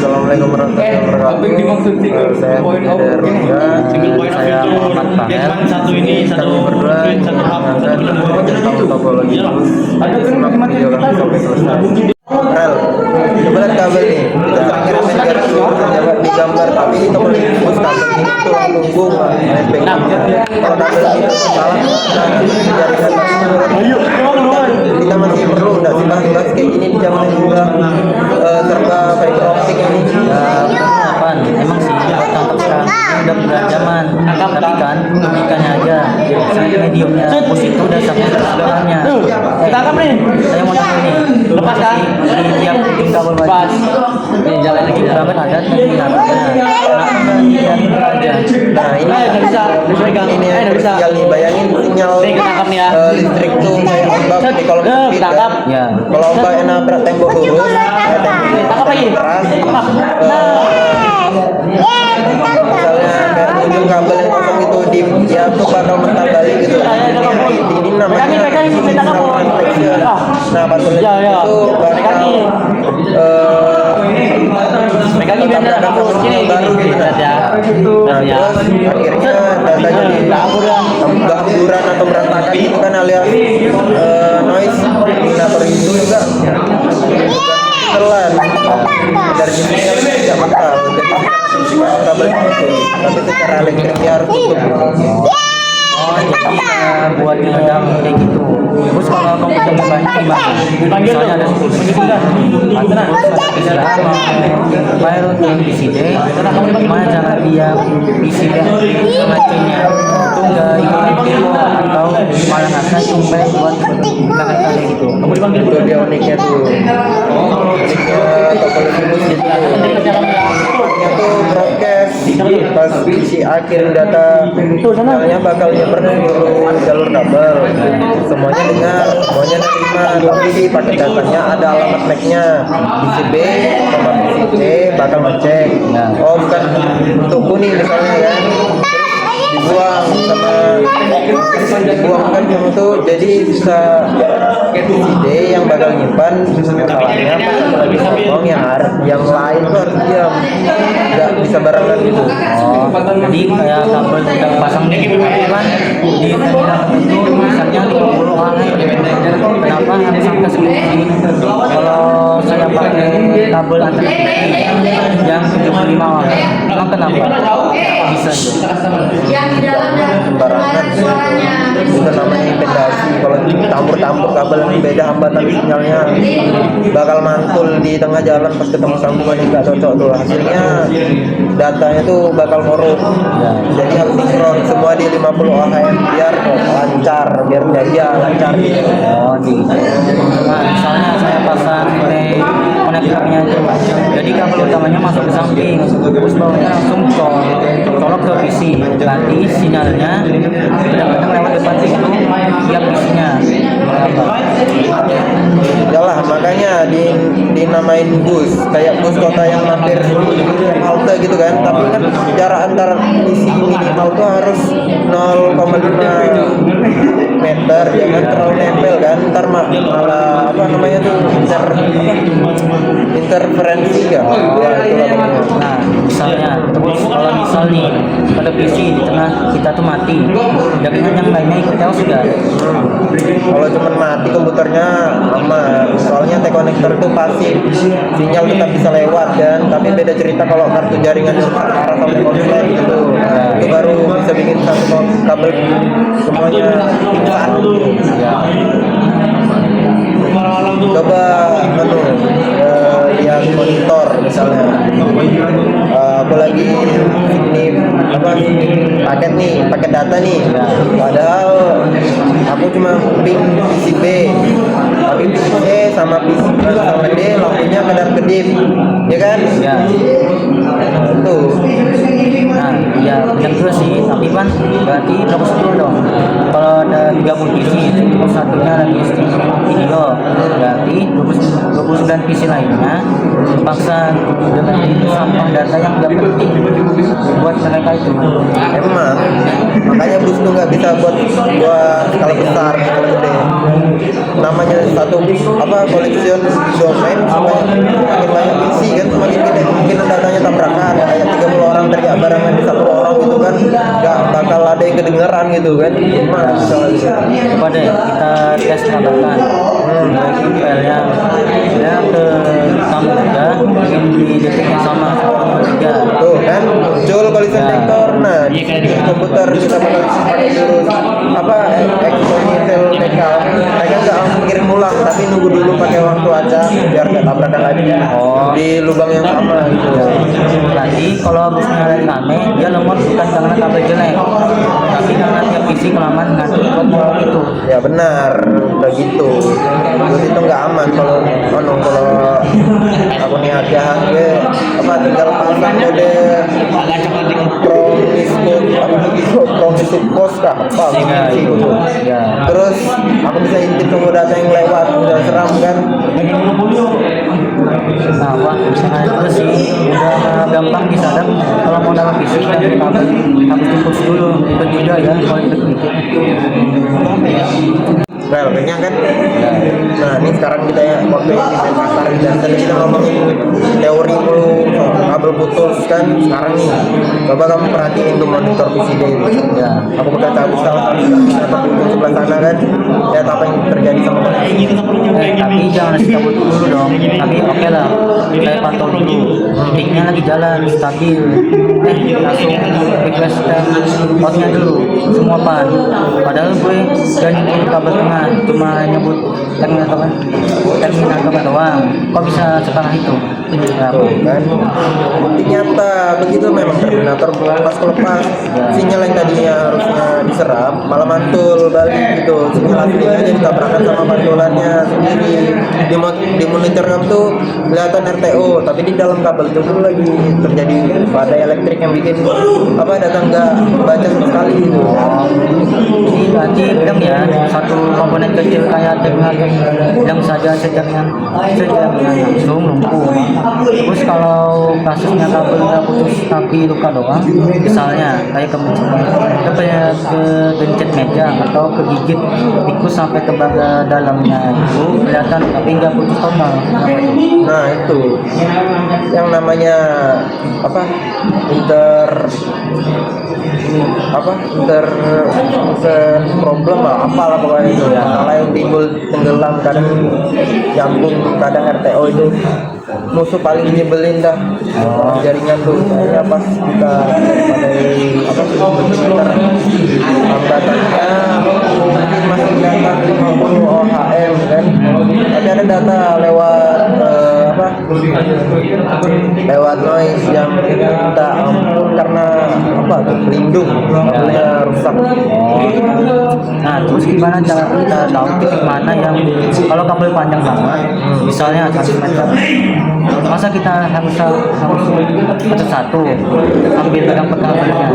Assalamualaikum warahmatullahi wabarakatuh. Saya Eder Rongga. Saya Muhammad Fahel. Kami berdua mengangkat tentang topologi bus. Simak video kami sampai selesai. Rel, coba lihat kabel nih. Kita sering remen garis terjawab di gambar, tapi ini topologi bus kabel ini tulang punggung kalau kabel itu salah, kita masih perlu nggak sih bahas kayak gini di zaman yang sudah serba fiber optik ini? Apaan? Emang sih tangkap sekarang udah berat zaman, tapi kan logikanya aja. Misalnya mediumnya bus itu udah sampai segalanya. Tangkap nih. Saya mau tanya nih, Lepas kan? di tiap ujung kabel baju. Pas. Nih jalan lagi. Kita kan ada terminatornya. Kenapa nggak aja? Nah ini Nggak bisa. Dipegang. ini yang Nggak bisa. krusial nih, bayangin sinyal Nih, ketangkap nih ya. listrik tuh kayak ombak di kolom sempit kan. Ketangkap. Ya. Kalau ombaknya nabrak tembok lurus, Tangkap lagi. keras, Tangkap. misalnya kayak ujung kabel yang kosong itu dia tuh bakal mental balik gitu. Ini namanya sinyal reflection. Nah pas Ya, ya. itu bakal Pegangin biar nggak kabur sini. baru gitu kan. Ya. Nah terus akhirnya datanya kehamburan atau berantakan itu kan alias noise indikator itu juga telan dari sinyal tidak mental, jadi kabel itu tapi secara elektrik dia harus tutup. Oh, jadi buat diredam kayak gitu. Terus kalau kamu punya banyak gimana? Misalnya ada 10 menit, terus ada istirahat, bayar untuk PCD, gimana cara dia PCD ngacenya itu nggak ikutan kilo atau malah nggak cuma buat belakang kali gitu. Itu dia uniknya tuh, uniknya topologi bus gitu. Uniknya tuh broadcast pas isi akhir data sinyalnya bakal nyebar ke seluruh jalur kabel, semuanya dengar, semuanya nerima, tapi di paket datanya ada alamat MAC-nya. PC B sama PC C bakal ngecek, oh bukan untuk kuning misalnya kan, terus dibuang kan kamu tuh, jadi bisa D yang bakal nyimpan kesalahannya pas lagi ngomong, yang lain tuh harus diam, nggak bisa barengan gitu. Oh, jadi kayak kabel udah pasang di kan di terminal itu misalnya 50 kenapa harus sampai segini? Kalau saya pakai kabel antar yang 75 watt, emang kenapa bisa Sembarangan itu namanya impedasi. Kalau campur kabel yang beda hambatan sinyalnya bakal mantul di tengah jalan pas ketemu sambungan yang nggak cocok tuh, hasilnya datanya tuh bakal korup. Jadi harus sinkron semua di 50 ohm biar lancar, biar jaya lancar gitu. Oh gitu. Nah, misalnya saya pasang konektornya itu, jadi kabel utamanya masuk ke samping, terus bawahnya langsung colok ke PC. Berarti sinyalnya kadang-kadang lewat depan situ tiap PC-nya. Yalah, makanya dinamain bus, kayak bus kota yang mampir halte gitu kan, tapi kan jarak antar isi minimal tuh harus 0,5 meter, jangan terlalu nempel kan, ntar malah apa namanya tuh interferensi kan. Nah, misalnya kalau misal nih televisi di tengah kita tuh mati, dan yang lainnya ikut jauh sudah. Kalau cuma mati komputernya aman, soalnya T-connector itu pasif, sinyal tetap bisa lewat kan, tapi beda cerita kalau kartu jaringan arah sampai konslet gitu, itu baru bisa bikin satu kabel semuanya pingsan. Coba lihat monitor misalnya, apalagi ini paket data nih, padahal aku cuma ping PC B, tapi PC C sama D lampunya kadar kedip, ya kan? Ya. Tuh. Nah, ya benar juga sih, tapi kan berarti fokus dulu dong. Kalau ada 30 PC, terus satunya lagi stream video, berarti 29 PC lainnya terpaksa dengan itu sampah data yang nggak penting buat mereka itu. Emang, makanya bus tuh nggak bisa buat skala besar, skala gede. Namanya satu collection domain, semakin banyak PC kan, semakin gede kemungkinan gitu kan. Gimana bisa gitu? Coba deh kita tes tambahkan filenya ya ke kamu juga ingin di detik yang sama 3. Tuh kan muncul collision detector. Nah di komputer kita bakal pakai jurus apa exponential mereka nggak mengirim ulang tapi nunggu dulu pakai waktu aja biar nggak tabrakan lagi di lubang yang sama gitu. Nanti kalau busnya lagi rame dia lemot bukan karena kabel jelek tapi karena tiap PC kelamaan ngantuk buat ngolong itu. Ya benar, udah gitu. Terus itu nggak aman kalau aku nih hadiah gue apa tinggal pasang mode promise post kah apa gitu. Ya. Terus aku bisa intip semua data yang lewat, udah seram kan. Nah, wah, misalnya itu sih udah gampang disadap kalau mau dapat PC kan kabel harus dipus dulu itu juga ya kalau itu dikit. Well, kenyang kan? Nah, ini sekarang kita ya waktu ini main kasar dan tadi kita ngomongin teori mulu kabel putus kan. Sekarang nih, coba kamu perhatiin tuh monitor PCD itu. Ya, aku bakal cabut salah satu di sebelah sana kan. Lihat apa yang terjadi sama koneksi. Tapi jangan cabut dulu dong. Tapi oke lah, saya pantau dulu. Linknya lagi jalan stabil. Langsung request outnya dulu semua pan. Padahal gue gak nyebut kabel tengah, cuma nyebut terminal tengah doang. Kok bisa separah itu? Tuh kan, bukti nyata begitu memang terminator pas kelepas sinyal yang tadinya harusnya diserap malah mantul balik gitu. Sinyal aslinya jadi tabrakan sama pantulannya sendiri. Di monitor kamu tuh kelihatan RTO tapi di dalam kabel itu tuh lagi terjadi badai elektrik yang bikin apa data nggak baca sama sekali gitu. Ini berarti bilang ya satu komponen kecil kayak terminal yang saja sedangnya langsung lumpuh. Terus kalau kasusnya kabel nggak putus tapi luka doang, misalnya kayak kegencet meja atau kegigit tikus sampai ke bagian dalamnya itu kelihatan tapi nggak putus total. Nah itu yang namanya apa inter problem lah apalah pokoknya itu ya salah yang timbul tenggelam kadang nyambung kadang RTO itu musuh paling nyebelin dah jaringan tuh kayaknya pas kita pada hambatannya mungkin masih data 50 OHM kan tapi ada data lewat lewat noise yang kita karena apa pelindung kabelnya rusak. Nah terus gimana cara kita tahu titik mana yang kalau kabel panjang banget misalnya 1 meter masa kita harus satu ambil pegang-pegang kabelnya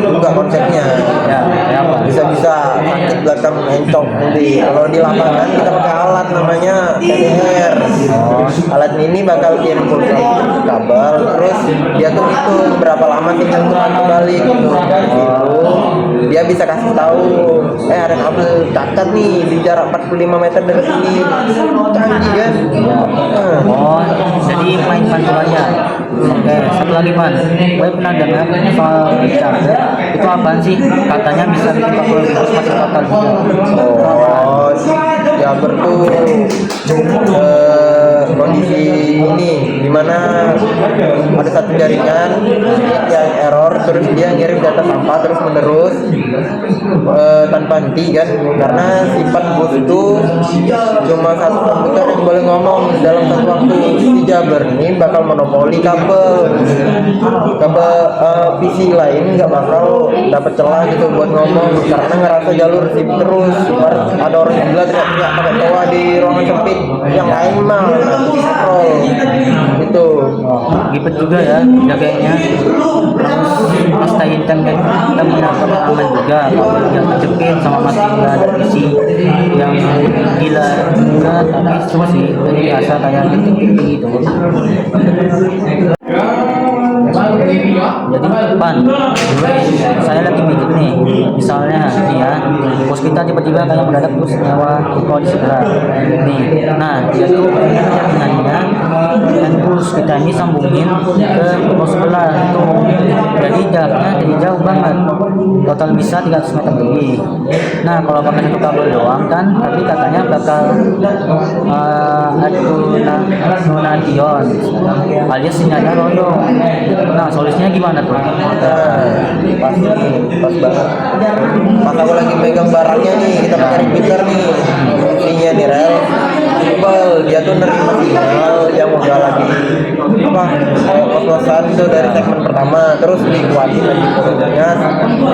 enggak konsepnya ya kayak apa bisa sakit belakang encok nanti kalau di lapangan kita pakai alat namanya TDR. Alat ini bakal kirim pulsa kabel terus dia tuh hitung berapa lama tinggal untuk balik gitu dari situ dia bisa kasih tahu ada kabel cacat nih di jarak 45 meter dari sini canggih kan. oh jadi main pantulannya. Oke, satu lagi man, gue pernah dengar soal charger itu apaan sih? Katanya bisa bikin kabel terus masuk total juga. Oh, jamber tuh kondisi ini dimana ada satu jaringan yang error terus dia ngirim data sampah terus menerus tanpa henti kan karena sifat bus itu cuma satu komputer yang boleh ngomong dalam satu waktu. Si Jaber ini bakal monopoli kabel PC lain nggak bakal dapat celah gitu buat ngomong karena ngerasa jalur sip terus ada orang gila teriak-teriak pakai toa di ruangan sempit yang lain mah scroll itu. Ribet juga ya jaganya. Terus pastain template kita punya pengalaman juga kabel yang terjepit sama mati nggak ada isi yang gila juga tapi cuma sih jadi rasa kayak titik-titik gitu. Jadi pan, saya lagi mikir nih, misalnya nih ya, bos kita tiba-tiba kayak mendadak terus nyawa kok di sebelah nih. Nah dia tuh jaringannya dan bus kita ini sambungin ke pos sebelah itu, jadi jaraknya jadi jauh banget, total bisa 300 meter lebih. Nah kalau pakai satu kabel doang kan tapi katanya bakal nonation alias sinyalnya loyo. Nah solusinya gimana tuh? Pas banget. Pas aku lagi megang barangnya nih, kita pakai repeater nih, ininya nih rel. Tebal, dia tuh nerima sinyal yang udah lagi kos-kosan itu dari segmen pertama, terus dikuatin lagi volumenya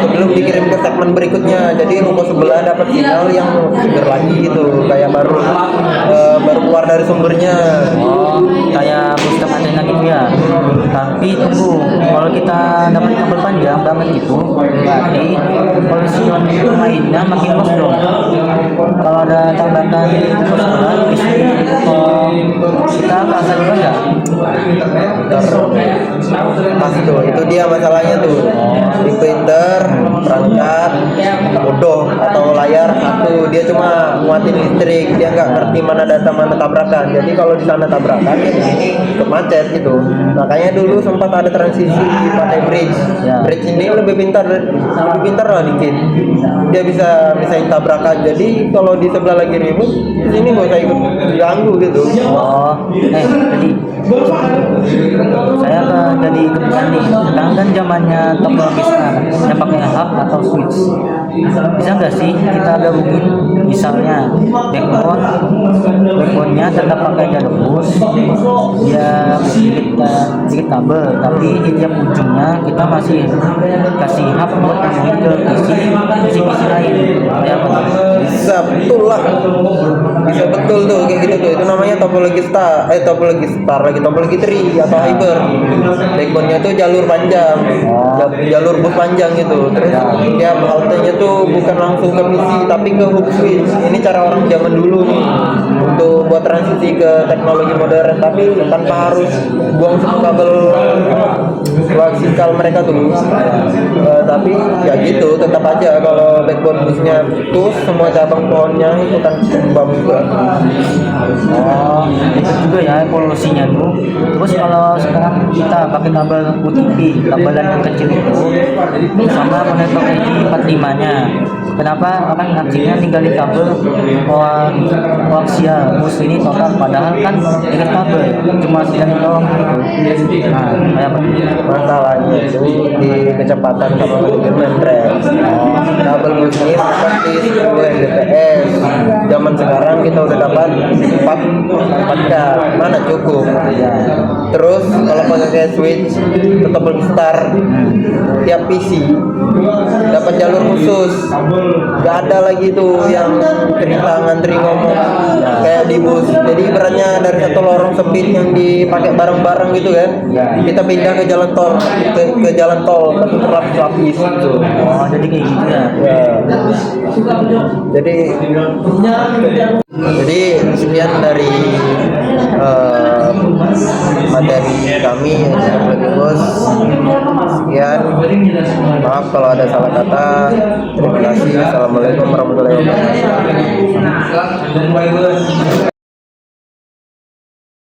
sebelum dikirim ke segmen berikutnya. Jadi ruko sebelah dapat sinyal yang seger lagi gitu, kayak baru keluar dari sumbernya. Oh, kayak booster antena gitu ya. Tapi tunggu, kalau kita dapat kabel panjang banget gitu, berarti position mainnya makin luas dong. Kalau ada tambahan booster sebelah, kita kasar juga nggak? Pas tuh, itu dia masalahnya tuh. Di printer, perangkat, bodoh atau layar satu, dia cuma nguatin listrik, dia nggak ngerti mana data mana tabrakan. Jadi kalau di sana tabrakan, ya di sini ikut macet gitu. Makanya dulu sempat ada transisi pakai bridge. Bridge ini lebih pintar lah dikit. Dia bisa misahin tabrakan. Jadi kalau di sebelah lagi ribut, di sini nggak usah ikut ganggu gitu. Oh, jadi saya jadi kepikiran nih, sekarang kan zamannya topologi sekarang yang pakai hub atau switch. Bisa nggak sih kita gabungin misalnya backbone-nya tetap pakai jalur bus, dia sedikit kabel, tapi di tiap ujungnya kita masih kasih hub buat ngomongin ke PC lain. Ya apa? Bisa betul lah, bisa betul tuh kayak gitu tuh. Itu namanya topologi topologi tree atau hyper. Backbone-nya tuh jalur panjang, jalur bus panjang gitu. Terus dia haltenya tuh bukan langsung ke PC tapi ke hook switch. Ini cara orang zaman dulu nih untuk buat transisi ke teknologi modern, tapi tanpa harus buang semua kabel koaksial mereka tuh. Tapi ya gitu, tetap aja kalau backbone busnya putus, semua cabang pohonnya ikutan tumbang juga. Oh, itu juga ya evolusinya tuh. Terus kalau sekarang kita pakai kabel UTP, kabelan yang kecil itu, sama konektor ID 45-nya. Kenapa orang ngajinya ninggalin kabel koaksial bus ini total, padahal kan dengan kabel cuma segini doang gitu. Nah, kayak Masalahnya itu di kecepatan kabel menggunakan kabel bus ini seperti 10 Mbps. Zaman sekarang kita udah dapat 4K, mana cukup. Terus kalau pakai switch tetap lebih star. Tiap PC dapat jalur khusus, nggak ada lagi tuh yang cerita ngantri ngomong kayak di bus. Jadi ibaratnya dari satu lorong sempit yang dipakai bareng-bareng gitu kan, kita pindah ke jalan tol, ke jalan tol satu terlapis gitu. oh jadi kayak gitu ya. Jadi sekian dari materi kami bos. Sekian, maaf kalau ada salah kata. Terima kasih. Assalamualaikum warahmatullahi wabarakatuh.